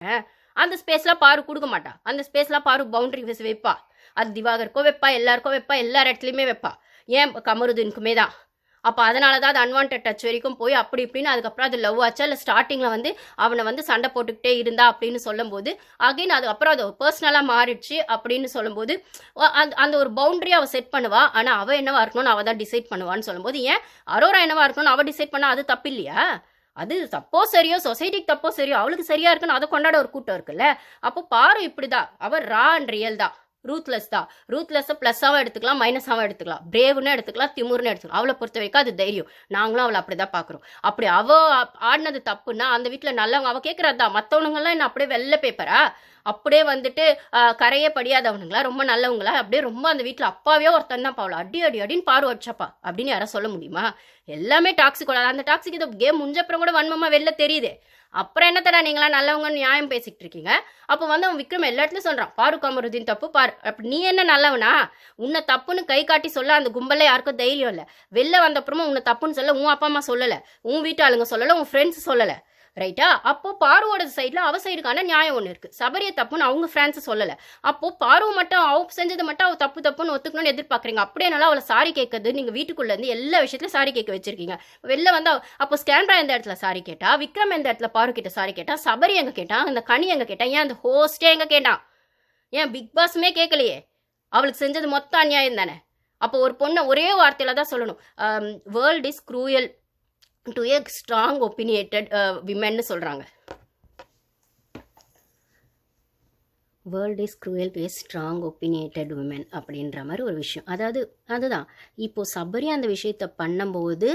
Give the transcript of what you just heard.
கொடுக்குறேன். அந்த ஸ்பேஸ்லாம் பாரு கொடுக்க மாட்டா. அந்த ஸ்பேஸ்லாம் பாரு பவுண்டரி வைப்பா. அது திவாகருக்கோ வைப்பா, எல்லாருக்கோ வைப்பா, எல்லா இடத்துலையுமே வைப்பா. ஏன் கமருதீனுக்குமே தான். அப்போ அதனால தான் அது அன்வான்ட் டச் வரைக்கும் போய் அப்படி இப்படின்னு அதுக்கப்புறம் அது லவ் ஆச்சா, இல்லை ஸ்டார்டிங்கில் வந்து அவனை வந்து சண்டை போட்டுக்கிட்டே இருந்தா அப்படின்னு சொல்லும்போது அகைன் அதுக்கப்புறம் அது பர்சனலாக மாறிடுச்சு அப்படின்னு சொல்லும்போது அந்த ஒரு பவுண்டரி அவள் செட் பண்ணுவா. ஆனால் அவள் என்னவா இருக்கணும்னு அவள் தான் டிசைட் பண்ணுவான்னு சொல்லும்போது, ஏன் அரோரா என்னவா இருக்கணும்னு அவள் டிசைட் பண்ணா அது தப்பு இல்லையா? அது தப்போ சரியோ, சொசைட்டிக்கு தப்போ சரியோ, அவளுக்கு சரியா இருக்குன்னு அதை கொண்டாட ஒரு கூட்டம் இருக்குல்ல. அப்போ பாரு இப்படிதான், அவள் ரா அண்ட் ரியல் தான், ரூத்லெஸ் தான். ரூத்லெஸ்ஸை ப்ளஸ்ஸாகவும் எடுத்துக்கலாம், மைனஸாகவும் எடுத்துக்கலாம், பிரேவ்னு எடுத்துக்கலாம், திமுர்னு எடுத்துக்கலாம். அவளை பொறுத்த வரைக்கும் அது தைரியம். நாங்களும் அவளை அப்படி தான் பார்க்குறோம். அப்படி அவள் ஆடினது தப்புன்னா அந்த வீட்டில் நல்லவங்க அவள் கேட்குறது தான். மற்றவனுங்கெல்லாம் என்ன அப்படியே வெள்ளை பேப்பரா, அப்படியே வந்துட்டு கரையே படியாதவனுங்களா, ரொம்ப நல்லவங்களா, அப்படியே ரொம்ப அந்த வீட்டில் அப்பாவே ஒருத்தன் தான் பாவல அடி அடி அடின்னு பாரு வச்சப்பா அப்படின்னு யாரும் சொல்ல முடியுமா? எல்லாமே டாக்ஸிக். அந்த டாக்ஸிக் இது கேம் முடிஞ்சப்புறம் கூட வன்மமாக வெளில தெரியுது. அப்புறம் என்ன தடா நீங்களா நல்லவங்கன்னு நியாயம் பேசிக்கிட்டு இருக்கீங்க? அப்போ வந்து அவன் விக்ரம் எல்லா இடத்துலையும் சொல்கிறான், பாரு கமருதீன் தப்பு பாரு. அப்படி நீ என்ன நல்லவனா? உன்னை தப்புன்னு கை காட்டி சொல்ல அந்த கும்பலில் யாருக்கும் தைரியம் இல்லை. வெளில வந்தப்புறமா உன்னை தப்புன்னு சொல்ல உன் அப்பா அம்மா சொல்லலை, உன் வீட்டு ஆளுங்க சொல்லலை, உன் ஃப்ரெண்ட்ஸ் சொல்லலை, ரைட்டா? அப்போ பார்வோட சைடில் அவ சைடுக்கான நியாயம் ஒன்று இருக்குது. சபரியை தப்புன்னு அவங்க ஃப்ரெண்ட்ஸை சொல்லலை. அப்போது பார்வை மட்டும் அவ செஞ்சது மட்டும் அவள் தப்பு தப்புன்னு ஒத்துக்கணும்னு எதிர்பார்க்குறீங்க. அப்படியே நல்லா அவளை சாரி கேட்குறது நீங்கள் வீட்டுக்குள்ளேருந்து எல்லா விஷயத்துலையும் சாரி கேட்க வச்சிருக்கீங்க. வெளில வந்து அப்போ ஸ்கேன்ரா எந்த இடத்துல சாரி கேட்டா, விக்ரம் எந்த இடத்துல பாரு கிட்ட சாரி கேட்டா, சபரி எங்கே கேட்டான், அந்த கனி எங்கே கேட்டான், ஏன் அந்த ஹோஸ்டே எங்கே கேட்டான், ஏன் பிக் பாஸுமே கேட்கலையே? அவளுக்கு செஞ்சது மொத்த அநியாயம் தானே. அப்போ ஒரு பொண்ணை ஒரே வார்த்தையில் தான் சொல்லணும், world is cruel to a strong opinionated விமென்னு சொல்கிறாங்க. World is cruel to a strong opinionated women அப்படின்ற மாதிரி ஒரு விஷயம். அதாவது அதுதான் இப்போது சபரி அந்த விஷயத்தை பண்ணும்போது